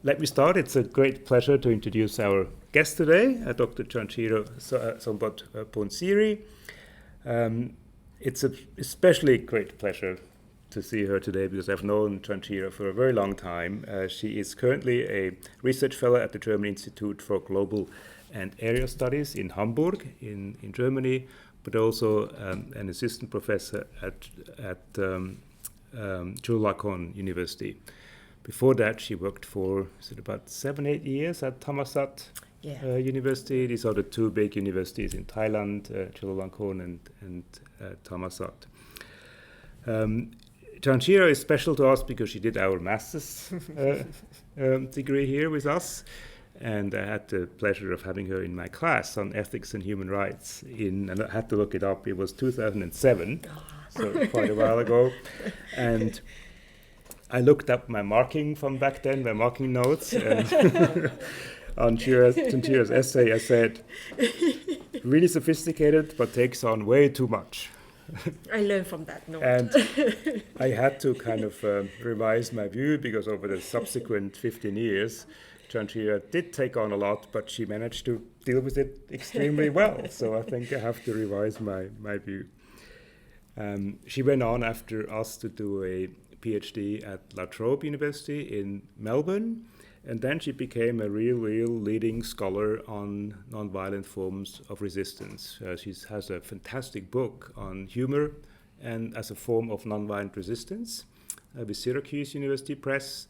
let me start. It's a great pleasure to introduce our guest today, Dr. Janjira Sombatpoonsiri. It's an especially great pleasure to see her today because I've known Janjira for a very long time. She is currently a research fellow at the German Institute for Global and Area Studies in Hamburg in Germany, but also an assistant professor at Chulalongkorn University. Before that, she worked for about 7-8 years at Thammasat University. These are the two big universities in Thailand, Chulalongkorn and Thammasat. Janjira is special to us because she did our master's degree here with us. And I had the pleasure of having her in my class on ethics and human rights. And I had to look it up. It was 2007, so quite a while ago. And I looked up my marking from back then, my marking notes. And on Janjira's essay, I said, really sophisticated, but takes on way too much. I learned from that note. And I had to kind of revise my view because over the subsequent 15 years, Janjira did take on a lot, but she managed to deal with it extremely well. So I think I have to revise my view. She went on after us to do a PhD at La Trobe University in Melbourne. And then she became a real leading scholar on nonviolent forms of resistance. She has a fantastic book on humor and as a form of nonviolent resistance with Syracuse University Press.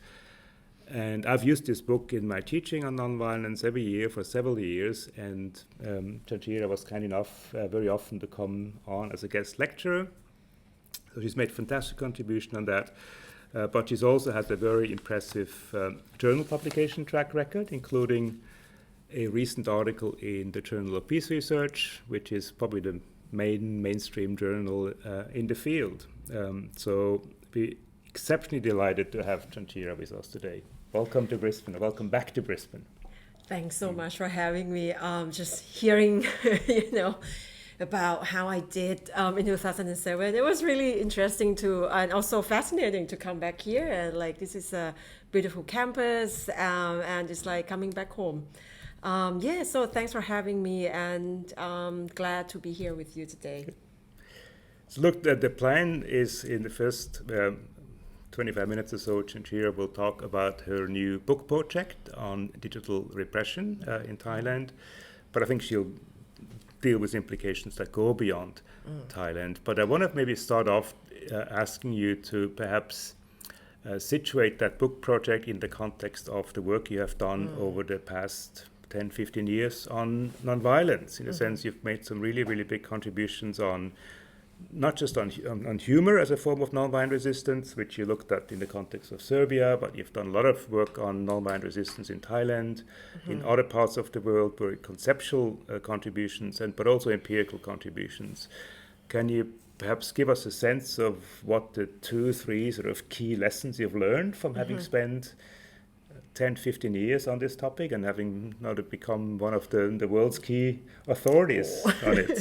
And I've used this book in my teaching on nonviolence every year for several years. And Janjira was kind enough very often to come on as a guest lecturer. So she's made fantastic contribution on that. But she's also had a very impressive journal publication track record, including a recent article in the Journal of Peace Research, which is probably the mainstream journal in the field. So we're exceptionally delighted to have Janjira with us today. Welcome to Brisbane, or welcome back to Brisbane. Thanks so much for having me. Just hearing, about how I did in 2007. It was really interesting and also fascinating to come back here. And this is a beautiful campus, and it's like coming back home. So thanks for having me, and glad to be here with you today. So look, the plan is in the first 25 minutes or so, Janjira will talk about her new book project on digital repression in Thailand. But I think she'll deal with implications that go beyond Thailand. But I want to maybe start off asking you to perhaps situate that book project in the context of the work you have done over the past 10, 15 years on nonviolence. In a sense, you've made some really big contributions on not just on humor as a form of nonviolent resistance, which you looked at in the context of Serbia, but you've done a lot of work on nonviolent resistance in Thailand, in other parts of the world, very conceptual contributions, but also empirical contributions. Can you perhaps give us a sense of what the 2-3 sort of key lessons you've learned from having spent 10, 15 years on this topic and having now become one of the world's key authorities on it?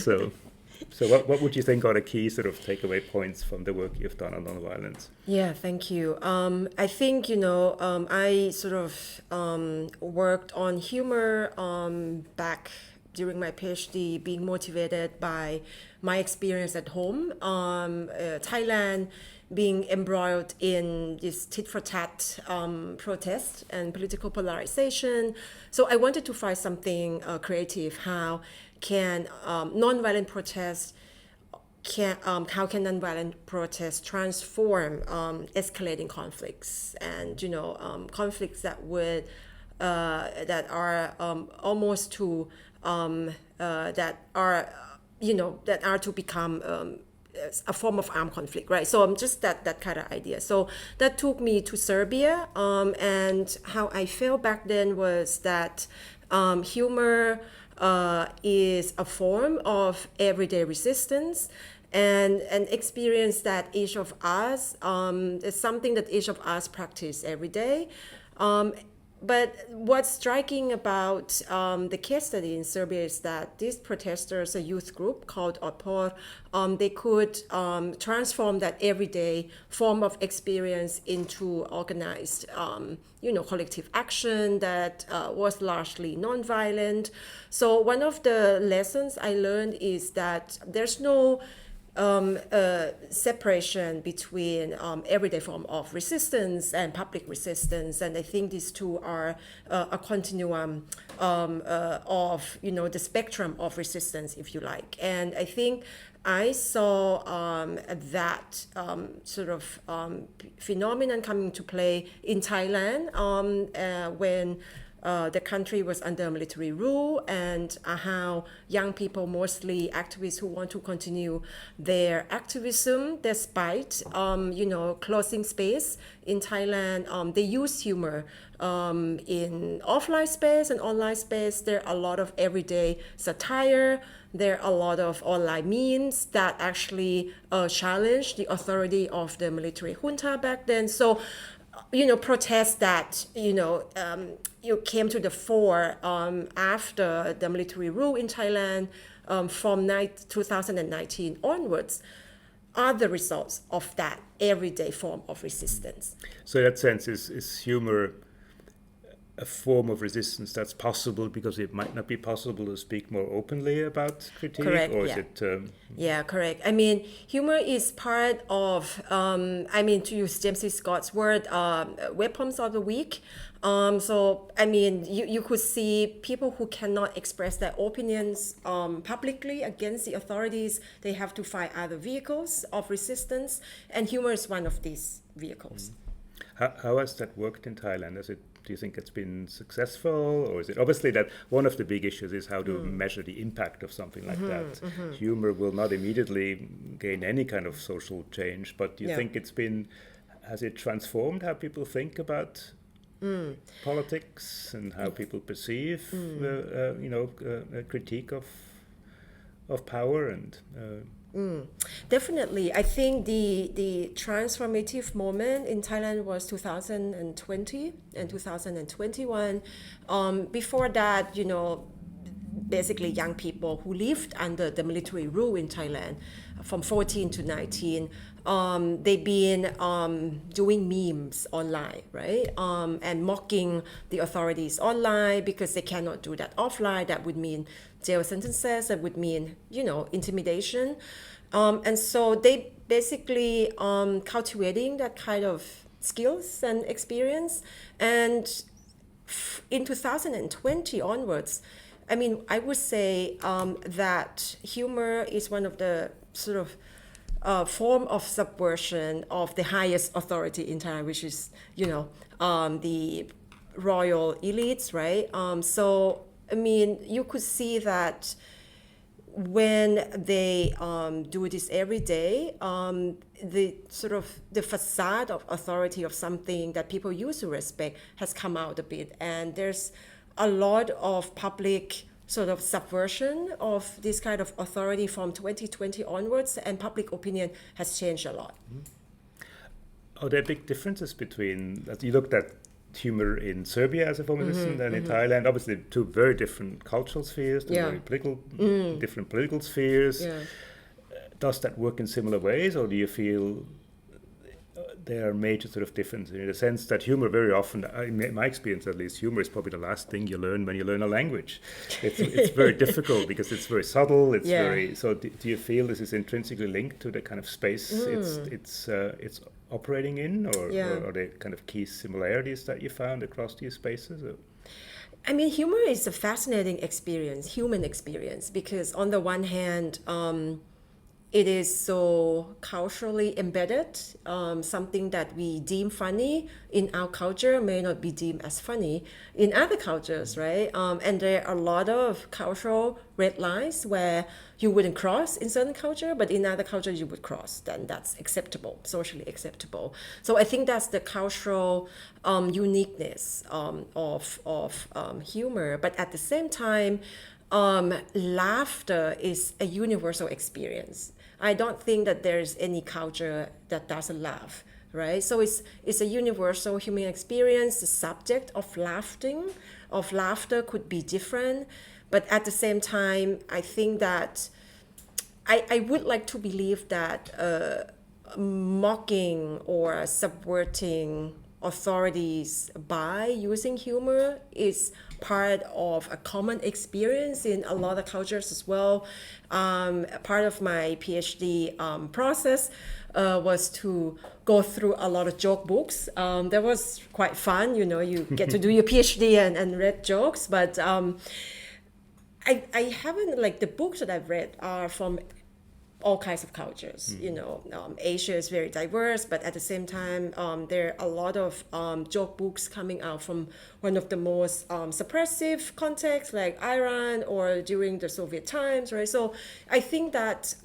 So what would you think are the key sort of takeaway points from the work you've done on nonviolence? Yeah, thank you. I think, I sort of worked on humor back during my PhD, being motivated by my experience at home, Thailand, being embroiled in this tit-for-tat protest and political polarization. So I wanted to find something creative. How can nonviolent protests transform escalating conflicts and conflicts that would that are almost to that are to become a form of armed conflict, right? So just that kind of idea. So that took me to Serbia, and how I felt back then was that humor is a form of everyday resistance, and an experience that each of us is something that each of us practice every day. but what's striking about the case study in Serbia is that these protesters, a youth group called Otpor, they could transform that everyday form of experience into organized, collective action that was largely nonviolent. So one of the lessons I learned is that there's no separation between everyday form of resistance and public resistance, and I think these two are a continuum of the spectrum of resistance, if you like. And I think I saw that sort of phenomenon coming to play in Thailand when the country was under military rule, and how young people, mostly activists who want to continue their activism despite, closing space in Thailand, they use humor in offline space and online space. There are a lot of everyday satire. There are a lot of online memes that actually challenge the authority of the military junta back then. So protests that, came to the fore after the military rule in Thailand from 2019 onwards are the results of that everyday form of resistance. So in that sense, is humor a form of resistance that's possible because it might not be possible to speak more openly about critique? Correct, or yeah. is it... Yeah, correct. I mean, humor is part of, to use James C. Scott's word, weapons of the weak. So, I mean, you could see people who cannot express their opinions publicly against the authorities. They have to find other vehicles of resistance, and humor is one of these vehicles. How has that worked in Thailand? Do you think it's been successful, or is it obviously that one of the big issues is how to measure the impact of something like that? Humor will not immediately gain any kind of social change, but do you think has it transformed how people think about politics and how people perceive a critique of power and... Definitely. I think the transformative moment in Thailand was 2020 and 2021. Before that, basically young people who lived under the military rule in Thailand from 14 to 19, they've been doing memes online, right? And mocking the authorities online because they cannot do that offline. That would mean jail sentences, that would mean, intimidation. And so they basically cultivating that kind of skills and experience. And in 2020 onwards, I mean, I would say that humor is one of the sort of form of subversion of the highest authority in Thailand, which is, the royal elites, right? So, I mean, you could see that when they do this every day, the sort of the facade of authority of something that people used to respect has come out a bit, and there's a lot of public sort of subversion of this kind of authority from 2020 onwards, and public opinion has changed a lot. Are there big differences between, as you looked at humor in Serbia as a form of resistance and in Thailand? Obviously two very different cultural spheres, very different political spheres. Does that work in similar ways, or do you feel there are major sort of differences in the sense that humor very often, in my experience at least, humor is probably the last thing you learn when you learn a language. It's very difficult because it's very subtle. It's very. So do you feel this is intrinsically linked to the kind of space it's operating in, or are there kind of key similarities that you found across these spaces? Or? I mean, humor is a fascinating experience, human experience, because on the one hand, it is so culturally embedded. Something that we deem funny in our culture may not be deemed as funny in other cultures, right? And there are a lot of cultural red lines where you wouldn't cross in certain culture, but in other cultures you would cross. Then that's acceptable, socially acceptable. So I think that's the cultural uniqueness of humor. But at the same time, laughter is a universal experience. I don't think that there's any culture that doesn't laugh, right? So it's a universal human experience. The subject of laughter could be different, but at the same time, I think that I would like to believe that mocking or subverting authorities by using humor is part of a common experience in a lot of cultures as well. Part of my PhD process was to go through a lot of joke books. That was quite fun, you get to do your PhD and read jokes, but I haven't, like, the books that I've read are from all kinds of cultures. Asia is very diverse, but at the same time, there are a lot of joke books coming out from one of the most suppressive contexts, like Iran or during the Soviet times, right? So I think that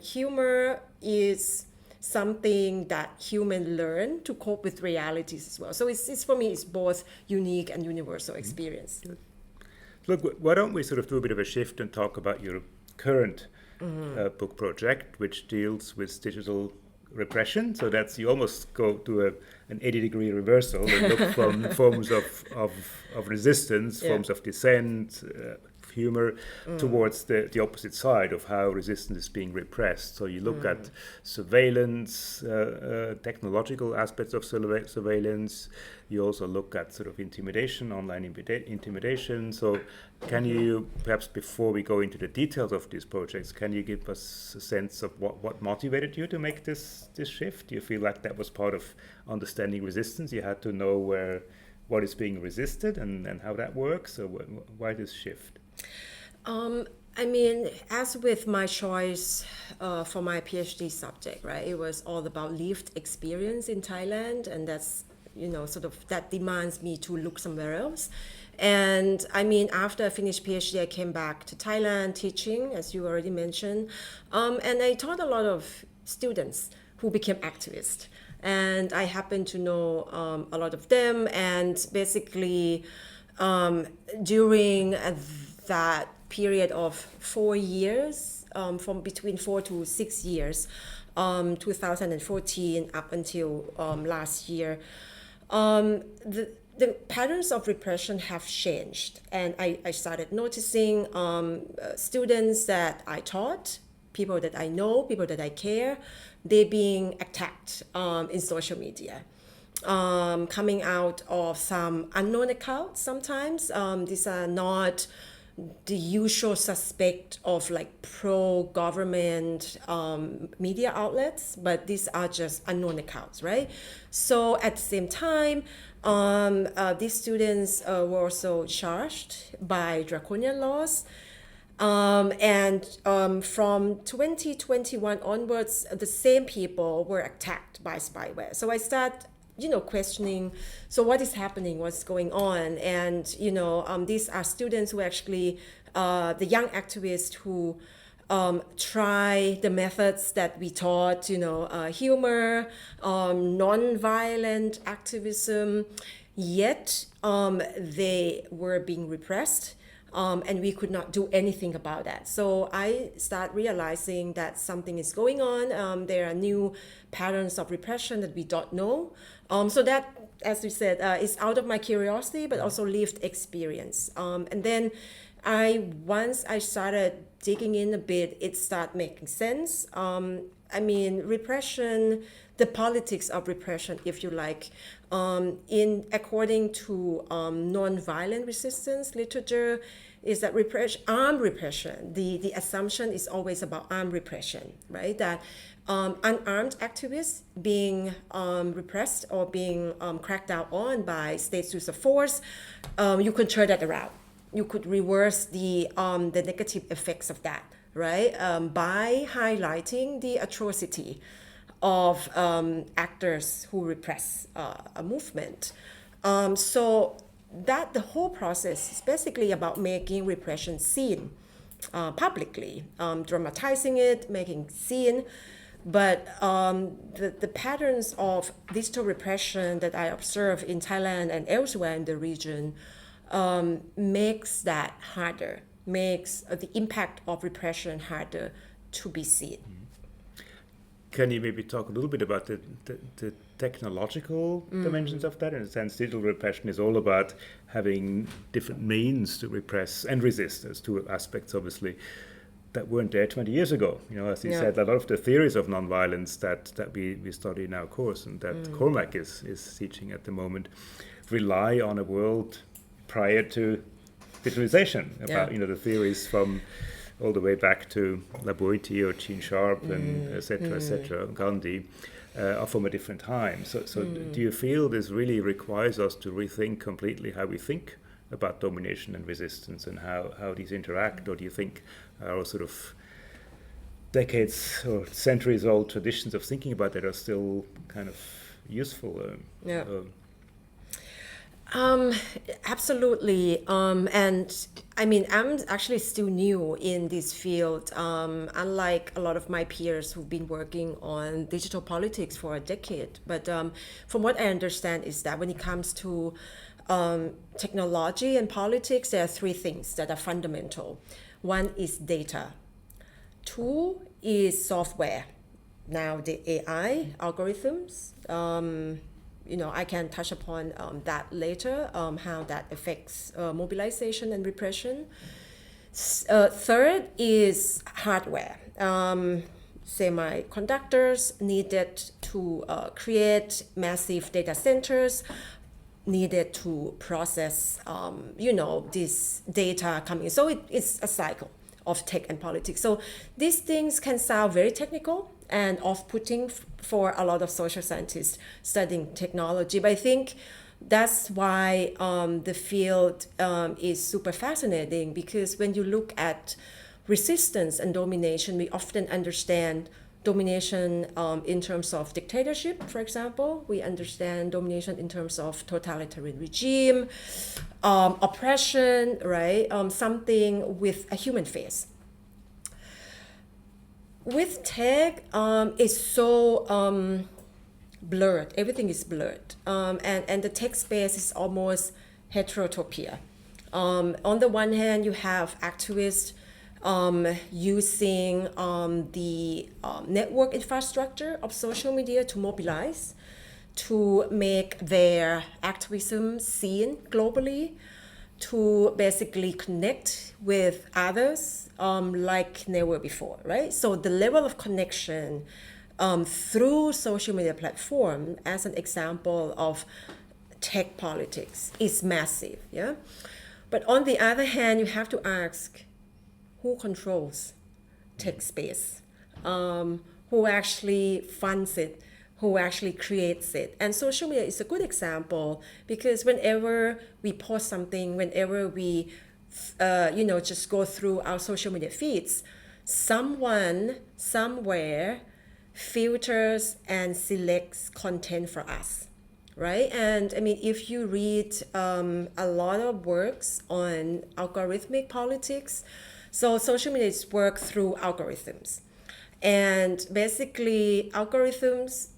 humor is something that humans learn to cope with realities as well. So it's for me, it's both unique and universal experience. Look, why don't we sort of do a bit of a shift and talk about your current book project, which deals with digital repression. So that's, you almost go to an 80-degree reversal and look from forms of resistance, forms of dissent, humor, towards the opposite side of how resistance is being repressed. So you look at surveillance, technological aspects of surveillance. You also look at sort of intimidation, online intimidation. So can you, perhaps before we go into the details of these projects, can you give us a sense of what motivated you to make this shift? Do you feel like that was part of understanding resistance? You had to know what is being resisted and how that works? So why this shift? I mean, as with my choice for my PhD subject, right, it was all about lived experience in Thailand, and that's, sort of, that demands me to look somewhere else. And I mean, after I finished PhD, I came back to Thailand teaching, as you already mentioned, and I taught a lot of students who became activists. And I happen to know a lot of them, and basically during that period of 4 years, from between 4 to 6 years, 2014 up until last year, the patterns of repression have changed. And I started noticing students that I taught, people that I know, people that I care, they being attacked in social media. Coming out of some unknown accounts sometimes. These are not the usual suspect of, like, pro-government media outlets, but these are just unknown accounts, right? So at the same time, these students were also charged by draconian laws. And from 2021 onwards, the same people were attacked by spyware. So I start questioning, so what is happening, what's going on? And, these are students who actually, the young activists who try the methods that we taught, humor, nonviolent activism, yet they were being repressed. And we could not do anything about that. So I start realizing that something is going on. There are new patterns of repression that we don't know. So that, as we said, is out of my curiosity, but also lived experience. And then once I started digging in a bit, it started making sense. I mean, repression, the politics of repression, if you like, according to nonviolent resistance literature, is that armed repression, the assumption is always about armed repression, right? That unarmed activists being repressed or being cracked down on by states' use of force, you could turn that around. You could reverse the negative effects of that, right? By highlighting the atrocity of actors who repress a movement. So that the whole process is basically about making repression seen publicly, dramatizing it, making seen. But the patterns of digital repression that I observe in Thailand and elsewhere in the region makes that harder, makes the impact of repression harder to be seen. can you maybe talk a little bit about the technological dimensions of that? In a sense, digital repression is all about having different means to repress and resist. There's two aspects, obviously, that weren't there 20 years ago. As you said, a lot of the theories of nonviolence that we study in our course and that Cormac is teaching at the moment rely on a world prior to digitalization, about the theories from all the way back to Laboiti or Gene Sharp and et cetera, Gandhi, are from a different time. So do you feel this really requires us to rethink completely how we think about domination and resistance and how these interact, or do you think our sort of decades or centuries old traditions of thinking about that are still kind of useful? Absolutely. And I mean, I'm actually still new in this field, unlike a lot of my peers who've been working on digital politics for a decade. But from what I understand is that when it comes to technology and politics, there are three things that are fundamental. One is data. Two is software. Now the AI algorithms. I can touch upon that later, how that affects mobilization and repression. Third is hardware. Semiconductors needed to create massive data centers, needed to process, this data coming in. So it's a cycle of tech and politics. So these things can sound very technical and off-putting for a lot of social scientists studying technology. But I think that's why the field is super fascinating, because when you look at resistance and domination, we often understand domination in terms of dictatorship, for example. We understand domination in terms of totalitarian regime, oppression, right? Something with a human face. With tech, it's so blurred. Everything is blurred. And the tech space is almost heterotopia. On the one hand, you have activists using the network infrastructure of social media to mobilize, to make their activism seen globally, to basically connect with others like never before, right? So the level of connection through social media platform, as an example of tech politics, is massive, yeah? But on the other hand, you have to ask, who controls tech space? Who actually funds it? Who actually creates it? And social media is a good example, because whenever we post something, whenever we, just go through our social media feeds, someone somewhere filters and selects content for us, right? And I mean, if you read a lot of works on algorithmic politics, so social media is worked through algorithms. And basically, algorithms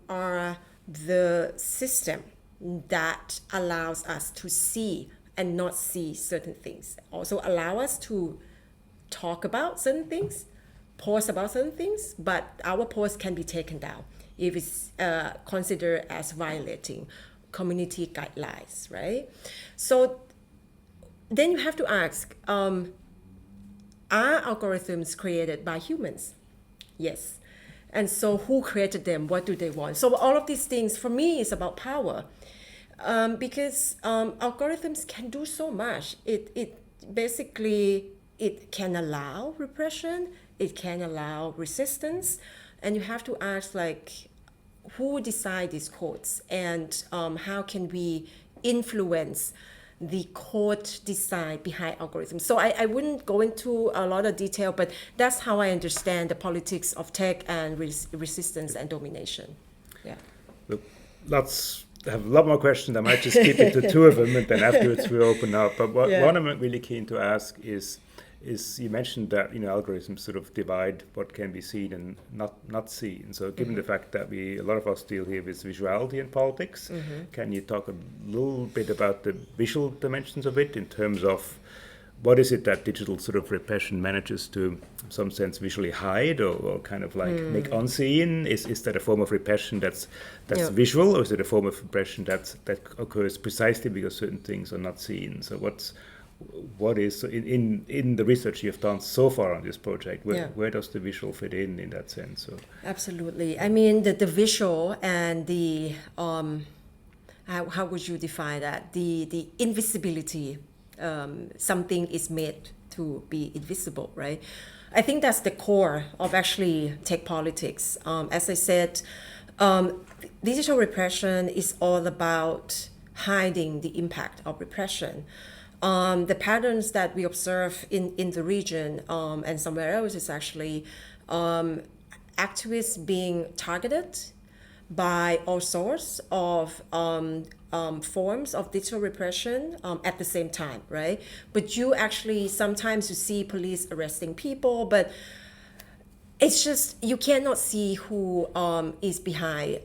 are the system that allows us to see and not see certain things. Also allow us to talk about certain things, post about certain things, but our post can be taken down if it's considered as violating community guidelines, right? So then you have to ask, are algorithms created by humans? Yes. And so who created them? What do they want? So all of these things, for me, is about power. Because algorithms can do so much. It basically, it can allow repression, it can allow resistance, and you have to ask, like, who decide these codes, and how can we influence the code design behind algorithms. So I wouldn't go into a lot of detail, but that's how I understand the politics of tech and resistance and domination. Yeah. Look, I have a lot more questions. I might just keep it to two of them, and then afterwards we'll open up. But one I'm really keen to ask is you mentioned that algorithms sort of divide what can be seen and not seen. So given the fact that a lot of us deal here with visuality in politics, can you talk a little bit about the visual dimensions of it in terms of what is it that digital sort of repression manages to, in some sense, visually hide or kind of like make unseen? Is that a form of repression that's visual, or is it a form of repression that occurs precisely because certain things are not seen? So what is in the research you've done so far on this project? Where does the visual fit in that sense? So. Absolutely. I mean, the visual and the how would you define that? The invisibility. Something is made to be invisible, right? I think that's the core of actually tech politics. As I said, digital repression is all about hiding the impact of repression. The patterns that we observe in the region and somewhere else is actually activists being targeted by all sorts of forms of digital repression at the same time, right? But you actually, sometimes you see police arresting people, but it's just, you cannot see who is behind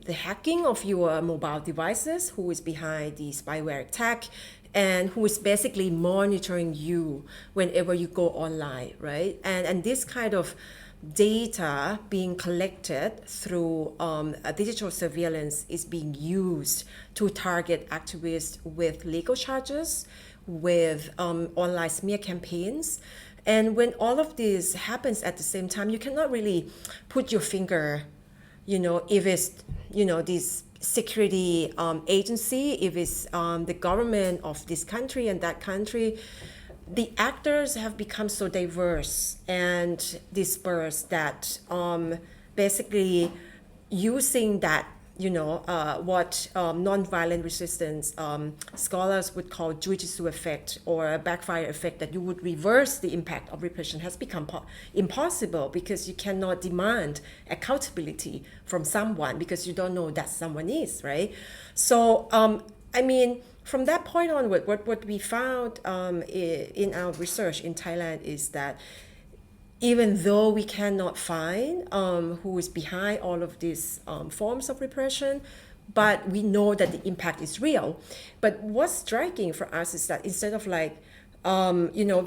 the hacking of your mobile devices, who is behind the spyware attack, and who is basically monitoring you whenever you go online, right? And this kind of data being collected through digital surveillance is being used to target activists with legal charges, with online smear campaigns. And when all of this happens at the same time, you cannot really put your finger, if it's, this security agency, if it's the government of this country and that country. The actors have become so diverse and dispersed that basically using that, what nonviolent resistance scholars would call jujitsu effect or a backfire effect, that you would reverse the impact of repression, has become impossible, because you cannot demand accountability from someone because you don't know who that someone is, right? So, from that point onward, what we found in our research in Thailand is that even though we cannot find who is behind all of these forms of repression, but we know that the impact is real. But what's striking for us is that instead of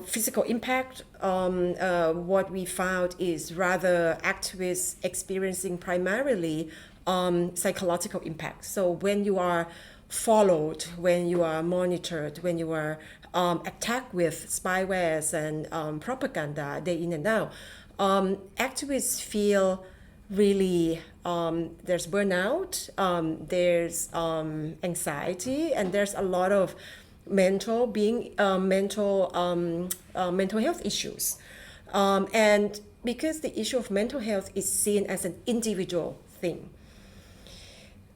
physical impact, what we found is rather activists experiencing primarily psychological impact. So when you are followed, when you are monitored, when you are attacked with spywares and propaganda day in and out, activists feel really there's burnout, there's anxiety, and there's a lot of mental health issues. And because the issue of mental health is seen as an individual thing,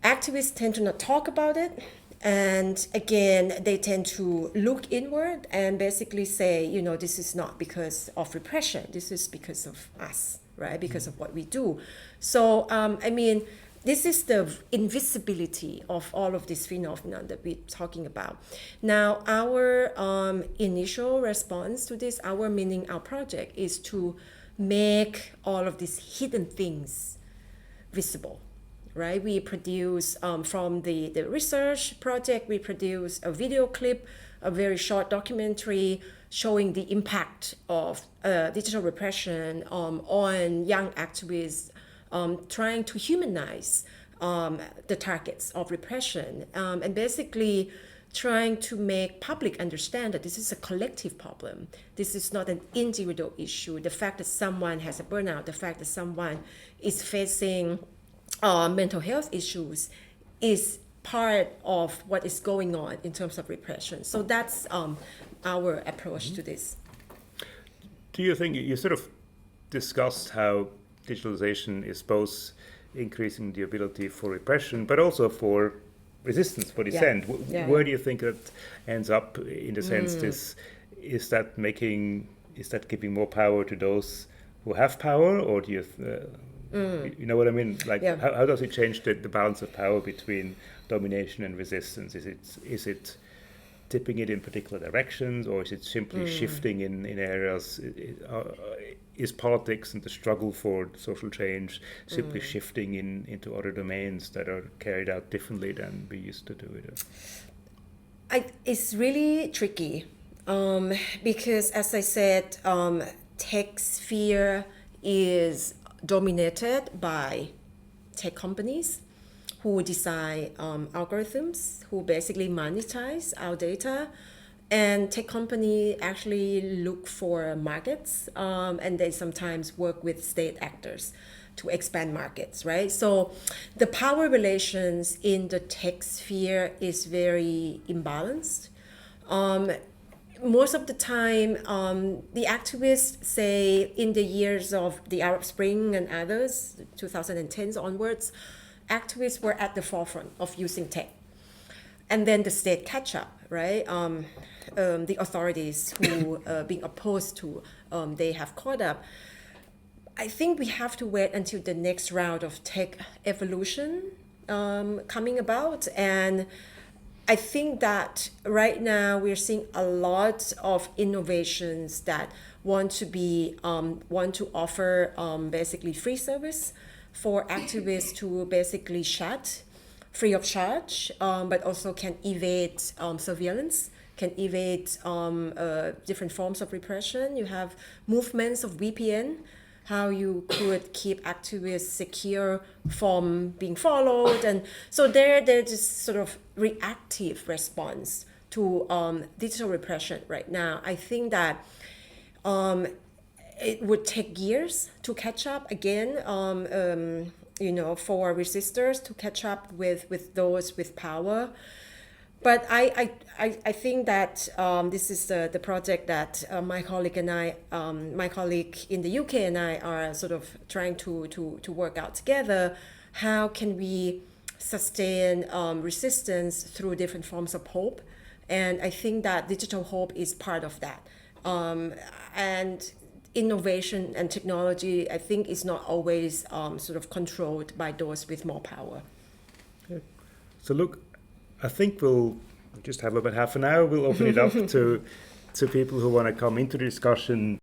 activists tend to not talk about it, and again, they tend to look inward and basically say, this is not because of repression, this is because of us, right? Because of what we do. So, this is the invisibility of all of this phenomenon that we're talking about. Now, our initial response to this, our project, is to make all of these hidden things visible. Right, we produce from the research project, we produce a video clip, a very short documentary showing the impact of digital repression on young activists, trying to humanize the targets of repression, and basically trying to make public understand that this is a collective problem. This is not an individual issue. The fact that someone has a burnout, the fact that someone is facing mental health issues is part of what is going on in terms of repression. So that's our approach to this. Do you think, you sort of discussed how digitalization is both increasing the ability for repression, but also for resistance, for dissent? Where do you think that ends up, in the sense is that giving more power to those who have power, or do you you know what I mean? How does it change the balance of power between domination and resistance? Is it tipping it in particular directions, or is it simply shifting in areas? Is politics and the struggle for social change simply shifting into other domains that are carried out differently than we used to do it? It's really tricky. Because as I said, tech sphere is dominated by tech companies who design algorithms, who basically monetize our data. And tech companies actually look for markets, and they sometimes work with state actors to expand markets, right? So the power relations in the tech sphere is very imbalanced. Most of the time, the activists say in the years of the Arab Spring and others, 2010s onwards, activists were at the forefront of using tech. And then the state catch up, right? The authorities who being opposed to, they have caught up. I think we have to wait until the next round of tech evolution coming about. And I think that right now we're seeing a lot of innovations that want to offer basically free service for activists to basically chat free of charge, but also can evade surveillance, can evade different forms of repression. You have movements of VPN, how you could keep activists secure from being followed. And so they're just sort of reactive response to digital repression right now. I think that it would take years to catch up again, for resistors to catch up with those with power. But I think that this is the project that my colleague in the UK and I are sort of trying to work out together. How can we sustain resistance through different forms of hope? And I think that digital hope is part of that. And innovation and technology, I think, is not always sort of controlled by those with more power. Yeah. So look, I think we'll just have about half an hour. We'll open it up to people who want to come into the discussion.